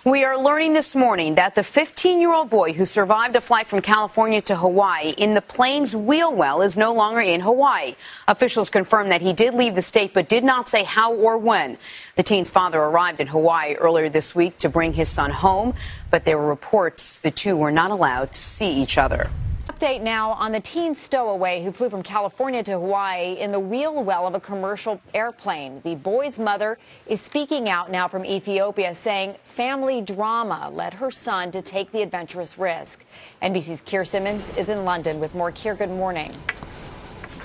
We are learning this morning that the 15-year-old boy who survived a flight from California to Hawaii in the plane's wheel well is no longer in Hawaii. Officials confirmed that he did leave the state but did not say how or when. The teen's father arrived in Hawaii earlier this week to bring his son home, but there were reports the two were not allowed to see each other. Update now on the teen stowaway who flew from California to Hawaii in the wheel well of a commercial airplane. The boy's mother is speaking out now from Ethiopia, saying family drama led her son to take the adventurous risk. NBC's Keir Simmons is in London with more. Keir, good morning.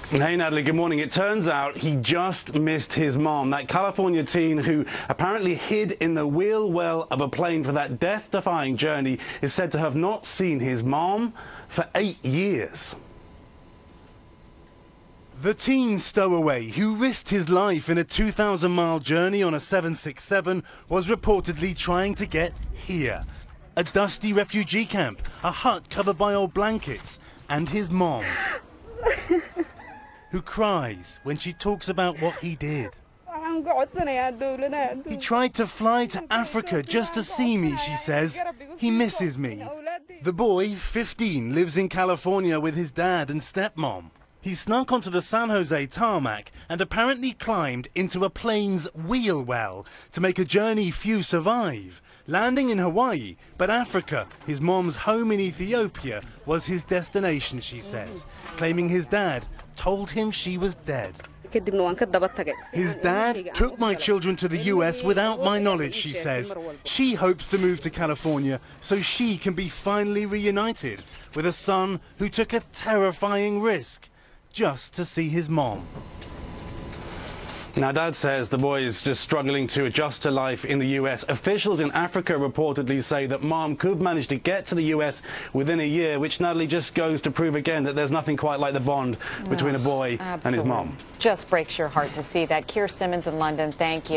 Hey, Natalie, good morning. It turns out he just missed his mom, that California teen who apparently hid in the wheel well of a plane for that death-defying journey is said to have not seen his mom for 8 years. The teen stowaway who risked his life in a 2,000-mile journey on a 767 was reportedly trying to get here. A dusty refugee camp, a hut covered by old blankets, and his mom, who cries when she talks about what he did. He tried to fly to Africa just to see me, she says. He misses me. The boy, 15, lives in California with his dad and stepmom. He snuck onto the San Jose tarmac and apparently climbed into a plane's wheel well to make a journey few survive, landing in Hawaii. But Africa, his mom's home in Ethiopia, was his destination, she says, claiming his dad told him she was dead. His dad took my children to the US without my knowledge, she says. She hopes to move to California so she can be finally reunited with a son who took a terrifying risk just to see his mom. Now, Dad says the boy is just struggling to adjust to life in the US. Officials in Africa reportedly say that Mom could manage to get to the US within a year, which, Natalie, just goes to prove again that there's nothing quite like the bond between a boy and his mom. Just breaks your heart to see that. Keir Simmons in London, thank you.